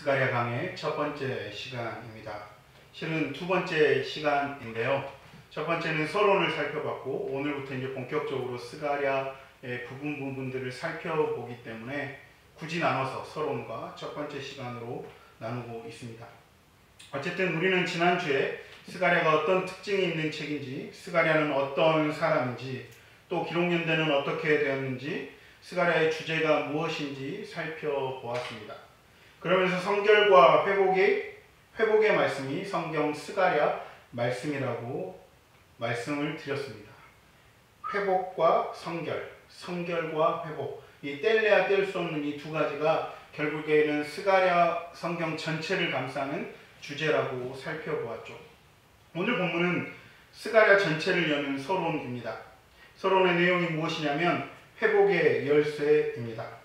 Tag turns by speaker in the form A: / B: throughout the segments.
A: 스가랴 강의 첫 번째 시간입니다. 실은 두 번째 시간인데요. 첫 번째는 서론을 살펴봤고 오늘부터 이제 본격적으로 스가랴의 부분들을 살펴보기 때문에 굳이 나눠서 서론과 첫 번째 시간으로 나누고 있습니다. 어쨌든 우리는 지난주에 스가랴가 어떤 특징이 있는 책인지, 스가랴는 어떤 사람인지, 또 기록연대는 어떻게 되었는지, 스가랴의 주제가 무엇인지 살펴보았습니다. 그러면서 성결과 회복의 말씀이 성경 스가랴 말씀이라고 말씀을 드렸습니다. 회복과 성결, 성결과 회복, 이 뗄래야 뗄 수 없는 이 두 가지가 결국에는 스가랴 성경 전체를 감싸는 주제라고 살펴보았죠. 오늘 본문은 스가랴 전체를 여는 서론입니다. 서론의 내용이 무엇이냐면 회복의 열쇠입니다.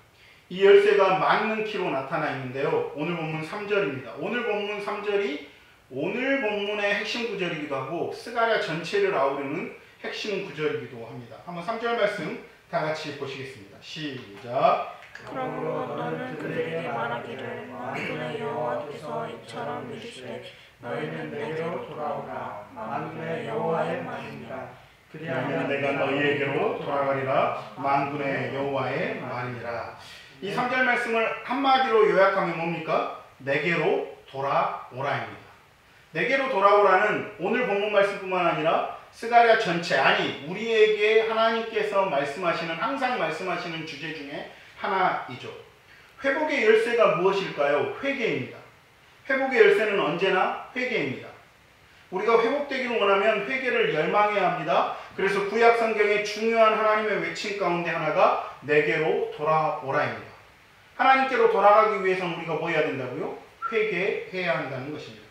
A: 이 열쇠가 만능키로 나타나 있는데요. 오늘 본문 3절입니다. 오늘 본문 3절이 오늘 본문의 핵심 구절이기도 하고 스가랴 전체를 아우르는 핵심 구절이기도 합니다. 한번 3절 말씀 다 같이 보시겠습니다. 시작.
B: 그러므로 너는 그들에게 말하기를 만군의 여호와께서 이처럼 이르시되 너희는 내게로 돌아오라. 만군의 여호와의 말이니라.
A: 그리하면 내가 너희에게로 돌아가리라. 만군의 여호와의 말이니라. 이 3절 말씀을 한마디로 요약하면 뭡니까? 내게로 돌아오라입니다. 내게로 돌아오라는 오늘 본문 말씀뿐만 아니라 스가랴 전체, 아니 우리에게 하나님께서 말씀하시는, 항상 말씀하시는 주제 중에 하나이죠. 회복의 열쇠가 무엇일까요? 회개입니다. 회복의 열쇠는 언제나 회개입니다. 우리가 회복되기를 원하면 회개를 열망해야 합니다. 그래서 구약 성경의 중요한 하나님의 외침 가운데 하나가 내게로 돌아오라입니다. 하나님께로 돌아가기 위해서는 우리가 뭐 해야 된다고요? 회개해야 한다는 것입니다.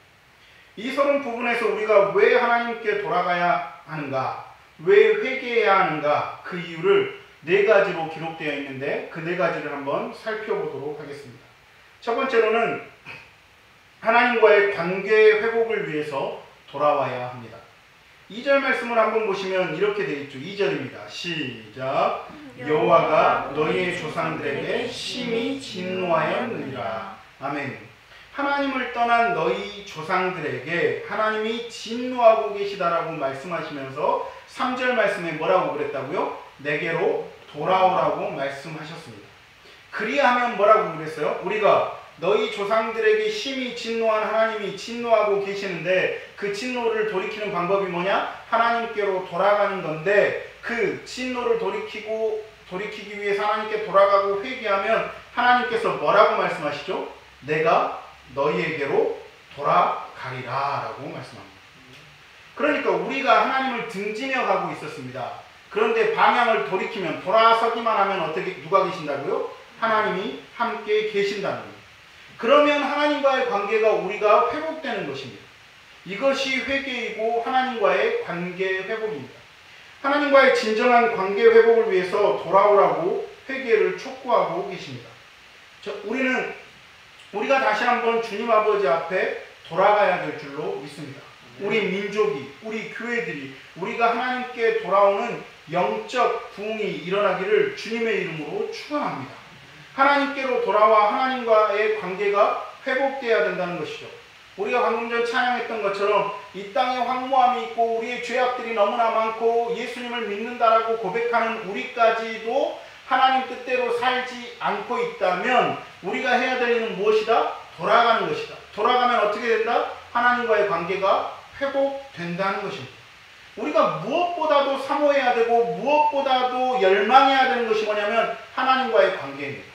A: 이 서론 부분에서 우리가 왜 하나님께 돌아가야 하는가, 왜 회개해야 하는가, 그 이유를 네 가지로 기록되어 있는데 그 네 가지를 한번 살펴보도록 하겠습니다. 첫 번째로는 하나님과의 관계 회복을 위해서 돌아와야 합니다. 2절 말씀을 한번 보시면 이렇게 되어 있죠. 2절입니다. 시작. 여호와가 너희의 조상들에게 심히 진노하였느니라. 아멘. 하나님을 떠난 너희 조상들에게 하나님이 진노하고 계시다라고 말씀하시면서 3절 말씀에 뭐라고 그랬다고요? 내게로 돌아오라고 말씀하셨습니다. 그리하면 뭐라고 그랬어요? 우리가 너희 조상들에게 심히 진노한 하나님이 진노하고 계시는데 그 진노를 돌이키는 방법이 뭐냐? 하나님께로 돌아가는 건데 그 진노를 돌이키기 위해서 하나님께 돌아가고 회개하면 하나님께서 뭐라고 말씀하시죠? 내가 너희에게로 돌아가리라 라고 말씀합니다. 그러니까 우리가 하나님을 등지며 가고 있었습니다. 그런데 방향을 돌이키면, 돌아서기만 하면 어떻게, 누가 계신다고요? 하나님이 함께 계신다는 거예요. 그러면 하나님과의 관계가 우리가 회복되는 것입니다. 이것이 회개이고 하나님과의 관계 회복입니다. 하나님과의 진정한 관계 회복을 위해서 돌아오라고 회개를 촉구하고 계십니다. 우리가 다시 한번 주님 아버지 앞에 돌아가야 될 줄로 믿습니다. 우리 민족이, 우리 교회들이, 우리가 하나님께 돌아오는 영적 부흥이 일어나기를 주님의 이름으로 축원합니다. 하나님께로 돌아와 하나님과의 관계가 회복되어야 된다는 것이죠. 우리가 방금 전 찬양했던 것처럼 이 땅에 황무함이 있고 우리의 죄악들이 너무나 많고 예수님을 믿는다라고 고백하는 우리까지도 하나님 뜻대로 살지 않고 있다면 우리가 해야 될 일은 무엇이다? 돌아가는 것이다. 돌아가면 어떻게 된다? 하나님과의 관계가 회복된다는 것입니다. 우리가 무엇보다도 사모해야 되고 무엇보다도 열망해야 되는 것이 뭐냐면 하나님과의 관계입니다.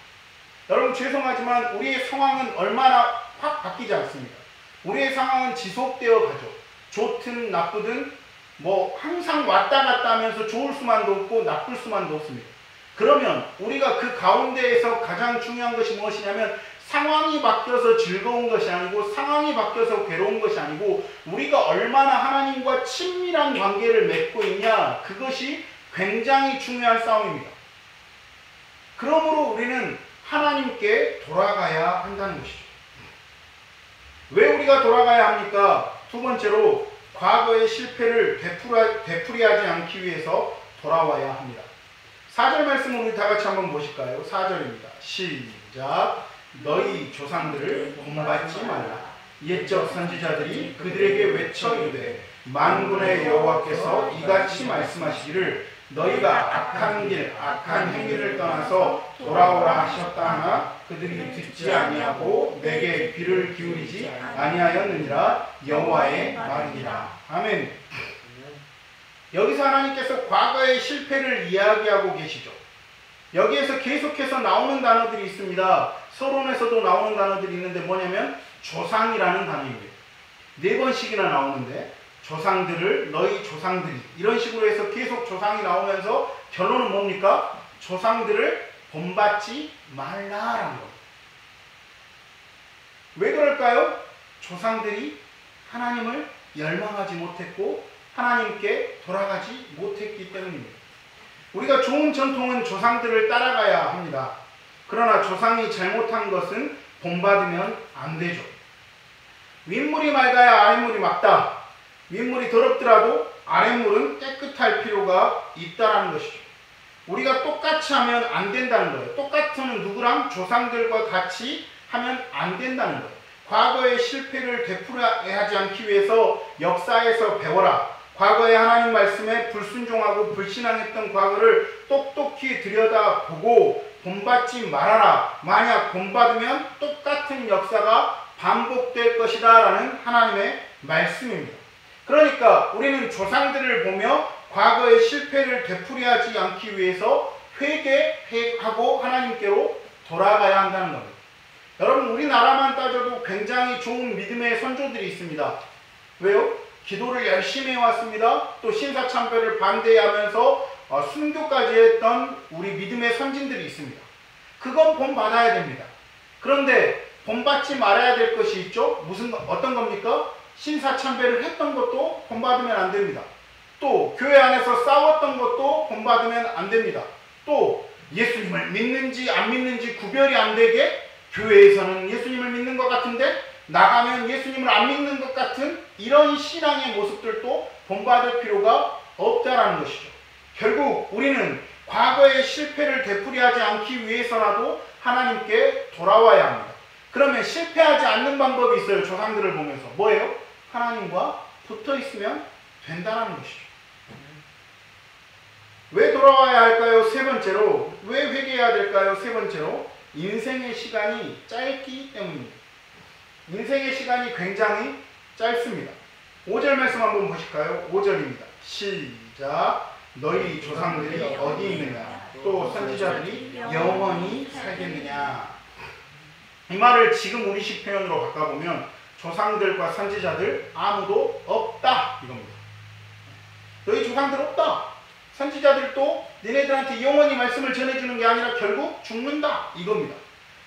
A: 여러분 죄송하지만 우리의 상황은 얼마나 확 바뀌지 않습니다. 우리의 상황은 지속되어 가죠. 좋든 나쁘든 뭐 항상 왔다 갔다 하면서 좋을 수만도 없고 나쁠 수만도 없습니다. 그러면 우리가 그 가운데에서 가장 중요한 것이 무엇이냐면 상황이 바뀌어서 즐거운 것이 아니고 상황이 바뀌어서 괴로운 것이 아니고 우리가 얼마나 하나님과 친밀한 관계를 맺고 있냐, 그것이 굉장히 중요한 싸움입니다. 그러므로 우리는 하나님께 돌아가야 한다는 것이죠. 왜 우리가 돌아가야 합니까? 두 번째로 과거의 실패를 되풀이하지 않기 위해서 돌아와야 합니다. 4절 말씀을 우리 다 같이 한번 보실까요? 4절입니다. 시작. 너희 조상들을 본받지 말라. 옛적 선지자들이 그들에게 외쳐 이르되 만군의 여호와께서 이같이 말씀하시기를 너희가 악한 길 악한 행위를 떠나서 돌아오라 하셨다 하나 그들이 듣지 아니하고 내게 귀를 기울이지 아니하였느니라. 여호와의 말이니라. 아멘. 여기서 하나님께서 과거의 실패를 이야기하고 계시죠. 여기에서 계속해서 나오는 단어들이 있습니다. 서론에서도 나오는 단어들이 있는데 뭐냐면 조상이라는 단어입니다. 4번씩이나 나오는데 조상들을 너희 조상들이 이런 식으로 해서 계속 조상이 나오면서 결론은 뭡니까? 조상들을 본받지 말라라는 겁니다. 왜 그럴까요? 조상들이 하나님을 열망하지 못했고 하나님께 돌아가지 못했기 때문입니다. 우리가 좋은 전통은 조상들을 따라가야 합니다. 그러나 조상이 잘못한 것은 본받으면 안 되죠. 윗물이 맑아야 아랫물이 맑다. 윗물이 더럽더라도 아랫물은 깨끗할 필요가 있다는 것이죠. 우리가 똑같이 하면 안 된다는 거예요. 똑같은 누구랑? 조상들과 같이 하면 안 된다는 거예요. 과거의 실패를 되풀이하지 않기 위해서 역사에서 배워라. 과거의 하나님 말씀에 불순종하고 불신앙했던 과거를 똑똑히 들여다보고 본받지 말아라. 만약 본받으면 똑같은 역사가 반복될 것이다 라는 하나님의 말씀입니다. 그러니까 우리는 조상들을 보며 과거의 실패를 되풀이하지 않기 위해서 회개하고 하나님께로 돌아가야 한다는 겁니다. 여러분 우리나라만 따져도 굉장히 좋은 믿음의 선조들이 있습니다. 왜요? 기도를 열심히 해왔습니다. 또 신사참배를 반대하면서 순교까지 했던 우리 믿음의 선진들이 있습니다. 그건 본받아야 됩니다. 그런데 본받지 말아야 될 것이 있죠. 어떤 겁니까? 신사참배를 했던 것도 본받으면 안 됩니다. 또 교회 안에서 싸웠던 것도 본받으면 안 됩니다. 또 예수님을 믿는지 안 믿는지 구별이 안 되게 교회에서는 예수님을 믿는 것 같은데 나가면 예수님을 안 믿는 것 같은 이런 신앙의 모습들도 본받을 필요가 없다라는 것이죠. 결국 우리는 과거의 실패를 되풀이하지 않기 위해서라도 하나님께 돌아와야 합니다. 그러면 실패하지 않는 방법이 있어요. 조상들을 보면서. 뭐예요? 하나님과 붙어 있으면 된다는 것이죠. 왜 돌아와야 할까요? 세 번째로. 왜 회개해야 될까요? 세 번째로. 인생의 시간이 짧기 때문입니다. 인생의 시간이 굉장히 짧습니다. 5절 말씀 한번 보실까요? 5절입니다. 시작. 너희 조상들이 어디 있느냐? 또 선지자들이 영원히 살겠느냐? 이 말을 지금 우리식 표현으로 바꿔보면 조상들과 선지자들 아무도 없다 이겁니다. 너희 조상들 없다. 선지자들도 너네들한테 영원히 말씀을 전해주는 게 아니라 결국 죽는다 이겁니다.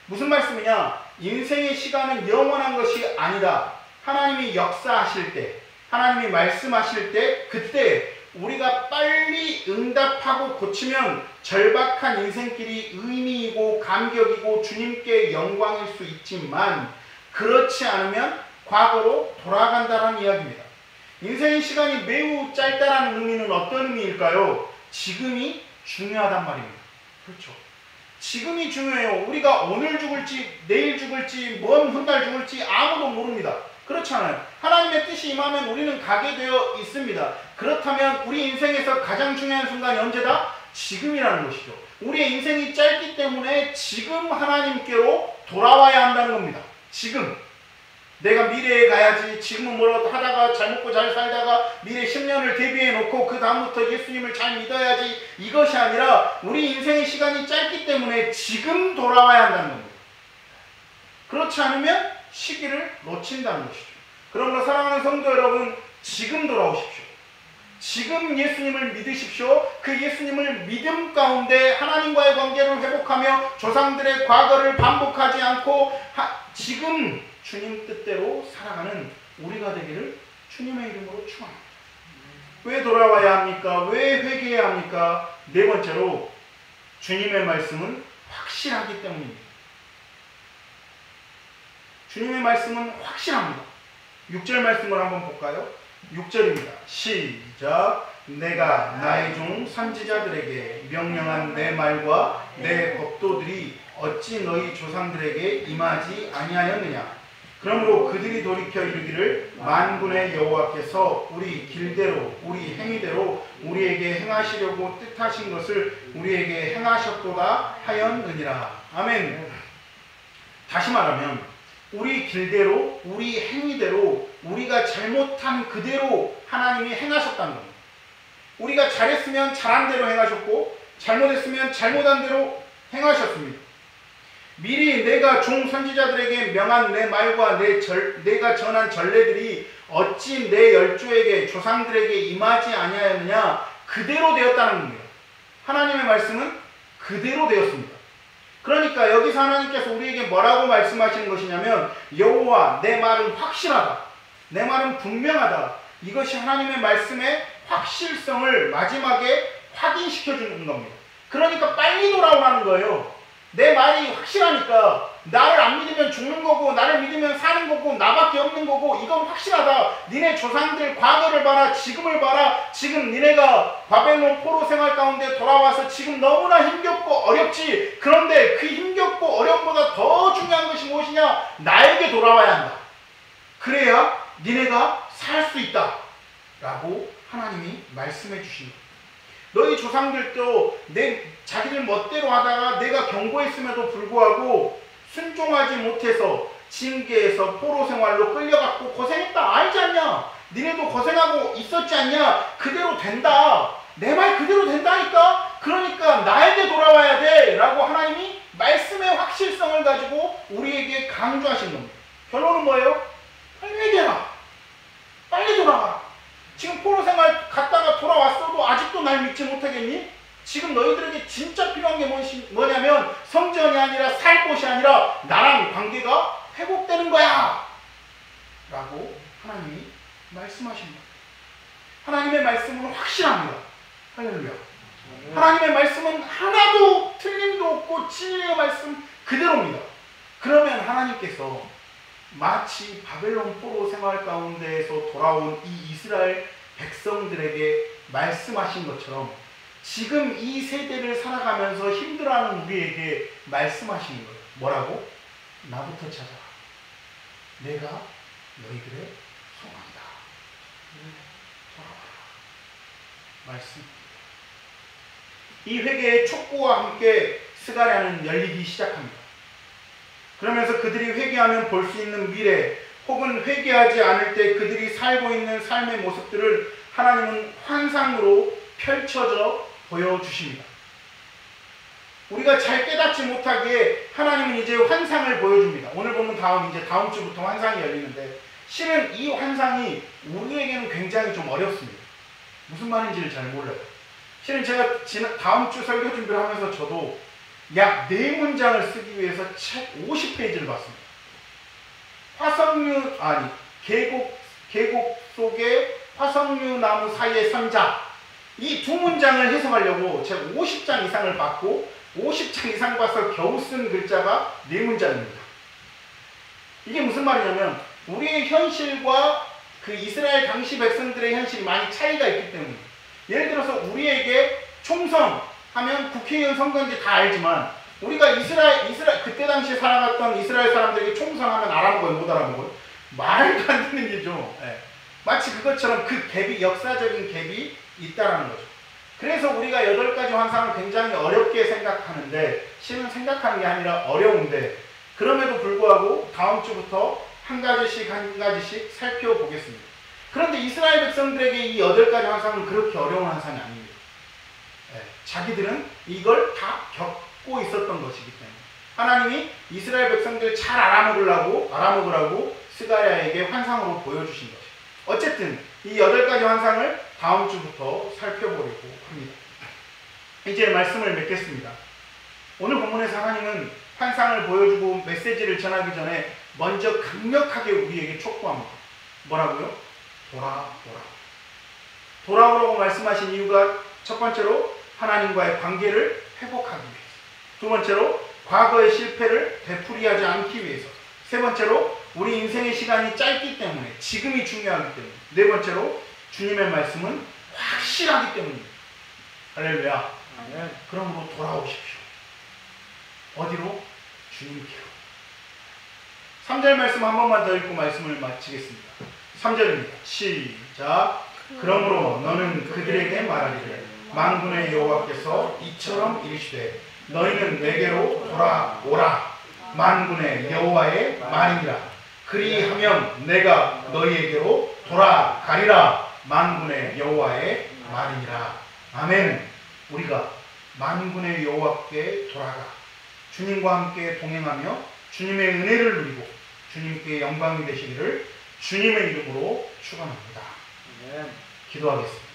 A: 무슨 말씀이냐? 인생의 시간은 영원한 것이 아니다. 하나님이 역사하실 때, 하나님이 말씀하실 때 그때 우리가 빨리 응답하고 고치면 절박한 인생길이 의미이고 감격이고 주님께 영광일 수 있지만 그렇지 않으면 과거로 돌아간다는 이야기입니다. 인생의 시간이 매우 짧다는 의미는 어떤 의미일까요? 지금이 중요하단 말입니다. 그렇죠. 지금이 중요해요. 우리가 오늘 죽을지 내일 죽을지 먼 훗날 죽을지 아무도 모릅니다. 그렇잖아요. 하나님의 뜻이 임하면 우리는 가게 되어 있습니다. 그렇다면 우리 인생에서 가장 중요한 순간이 언제다? 지금이라는 것이죠. 우리의 인생이 짧기 때문에 지금 하나님께로 돌아와야 한다는 겁니다. 지금. 내가 미래에 가야지. 지금은 뭐라도 하다가 잘 먹고 잘 살다가 미래 10년을 대비해 놓고 그 다음부터 예수님을 잘 믿어야지. 이것이 아니라 우리 인생의 시간이 짧기 때문에 지금 돌아와야 한다는 겁니다. 그렇지 않으면 시기를 놓친다는 것이죠. 그러므로 사랑하는 성도 여러분, 지금 돌아오십시오. 지금 예수님을 믿으십시오. 그 예수님을 믿음 가운데 하나님과의 관계를 회복하며 조상들의 과거를 반복하지 않고 지금 주님 뜻대로 살아가는 우리가 되기를 주님의 이름으로 축원합니다. 왜 돌아와야 합니까? 왜 회개해야 합니까? 네 번째로 주님의 말씀은 확실하기 때문입니다. 주님의 말씀은 확실합니다. 6절 말씀을 한번 볼까요? 6절입니다. 시작. 내가 나의 종 선지자들에게 명령한 내 말과 내 법도들이 어찌 너희 조상들에게 임하지 아니하였느냐. 그러므로 그들이 돌이켜 이르기를 만군의 여호와께서 우리 길대로 우리 행위대로 우리에게 행하시려고 뜻하신 것을 우리에게 행하셨도다 하였느니라. 아멘. 다시 말하면 우리 길대로 우리 행위대로 우리가 잘못한 그대로 하나님이 행하셨다는 겁니다. 우리가 잘했으면 잘한 대로 행하셨고 잘못했으면 잘못한 대로 행하셨습니다. 미리 내가 종 선지자들에게 명한 내 말과 내가 전한 전례들이 어찌 내 열조에게 조상들에게 임하지 아니하였느냐. 그대로 되었다는 겁니다. 하나님의 말씀은 그대로 되었습니다. 그러니까 여기서 하나님께서 우리에게 뭐라고 말씀하시는 것이냐면 여호와 내 말은 확실하다. 내 말은 분명하다. 이것이 하나님의 말씀의 확실성을 마지막에 확인시켜 주는 겁니다. 그러니까 빨리 돌아오라는 거예요. 내 말이 확실하니까 나를 안 믿으면 죽는 거고 나를 믿으면 사는 거고 나밖에 없는 거고 이건 확실하다. 니네 조상들 과거를 봐라. 지금을 봐라. 지금 니네가 바벨론 포로 생활 가운데 돌아와서 지금 너무나 힘겹고 어렵지. 그런데 그 힘겹고 어려움보다 더 중요한 것이 무엇이냐. 나에게 돌아와야 한다. 그래야 니네가 살 수 있다 라고 하나님이 말씀해 주십니다. 너희 조상들도 자기들 멋대로 하다가 내가 경고했음에도 불구하고 순종하지 못해서 징계에서 포로 생활로 끌려갔고 고생했다. 알지 않냐? 니네도 고생하고 있었지 않냐? 그대로 된다. 내 말 그대로 된다니까? 그러니까 나에게 돌아와야 돼 라고 하나님이 말씀의 확실성을 가지고 우리에게 강조하신 겁니다. 결론은 뭐예요? 빨리 회개해라. 빨리 돌아와라. 지금 포로 생활 갔다가 돌아왔어도 아직도 날 믿지 못하겠니? 지금 너희들에게 진짜 필요한 게 뭐냐면 성전이 아니라 살 곳이 아니라 나랑 관계가 회복되는 거야 라고 하나님이 말씀하십니다. 하나님의 말씀은 확실합니다. 할렐루야. 하나님의 말씀은 하나도 틀림도 없고 진리의 말씀 그대로입니다. 그러면 하나님께서 마치 바벨론 포로 생활 가운데에서 돌아온 이 이스라엘 백성들에게 말씀하신 것처럼 지금 이 세대를 살아가면서 힘들어하는 우리에게 말씀하시는 거예요. 뭐라고? 나부터 찾아라. 내가 너희들의 소망이다. 돌아와라. 말씀. 이 회개의 촉구와 함께 스가랴는 열리기 시작합니다. 그러면서 그들이 회개하면 볼 수 있는 미래 혹은 회개하지 않을 때 그들이 살고 있는 삶의 모습들을 하나님은 환상으로 펼쳐져 보여주십니다. 우리가 잘 깨닫지 못하기에 하나님은 이제 환상을 보여줍니다. 오늘 보면 다음 주부터 환상이 열리는데 실은 이 환상이 우리에게는 굉장히 좀 어렵습니다. 무슨 말인지를 잘 몰라요. 실은 제가 다음 주 설교 준비를 하면서 저도 약 4문장을 쓰기 위해서 책 50페이지를 봤습니다. 계곡 속에 화석류 나무 사이의 선자. 이 2문장을 해석하려고 제가 50장 이상을 봤고 50장 이상 봐서 겨우 쓴 글자가 4문장입니다. 이게 무슨 말이냐면 우리의 현실과 그 이스라엘 당시 백성들의 현실이 많이 차이가 있기 때문에 예를 들어서 우리에게 총성하면 국회의원 선거인지 다 알지만 우리가 이스라엘 그때 당시 살아갔던 이스라엘 사람들에게 총성하면 알아먹어요? 못 알아먹어요? 말도 안 되는 일이죠. 예. 마치 그것처럼 그 갭이 역사적인 갭이 있다라는 거죠. 그래서 우리가 8가지 환상을 굉장히 어렵게 생각하는데 실은 생각하는 게 아니라 어려운데 그럼에도 불구하고 다음 주부터 한 가지씩 살펴보겠습니다. 그런데 이스라엘 백성들에게 이 8가지 환상은 그렇게 어려운 환상이 아닙니다. 예. 자기들은 이걸 다 겪고 있었던 것이기 때문에 하나님이 이스라엘 백성들 잘 알아먹으라고 스가랴에게 환상으로 보여주신 것이죠. 어쨌든 이 8가지 환상을 다음 주부터 살펴보려고 합니다. 이제 말씀을 맺겠습니다. 오늘 본문에서 하나님은 환상을 보여주고 메시지를 전하기 전에 먼저 강력하게 우리에게 촉구합니다. 뭐라고요? 돌아오라고 말씀하신 이유가 첫 번째로 하나님과의 관계를 회복하기 위해서, 두 번째로 과거의 실패를 되풀이하지 않기 위해서, 세 번째로 우리 인생의 시간이 짧기 때문에 지금이 중요하기 때문에, 네 번째로 주님의 말씀은 확실하기 때문입니다. 할렐루야. 그러므로 돌아오십시오. 어디로? 주님께로. 3절 말씀 한 번만 더 읽고 말씀을 마치겠습니다. 3절입니다. 시작. 그러므로 너는 그들에게 말하기를 만군의 여호와께서 이처럼 이르시되 너희는 내게로 돌아오라. 만군의 여호와의 말이니라. 그리하면 내가 너희에게로 돌아가리라. 만군의 여호와의 말이니라. 아멘. 우리가 만군의 여호와께 돌아가 주님과 함께 동행하며 주님의 은혜를 누리고 주님께 영광이 되시기를 주님의 이름으로 축원합니다. 기도하겠습니다.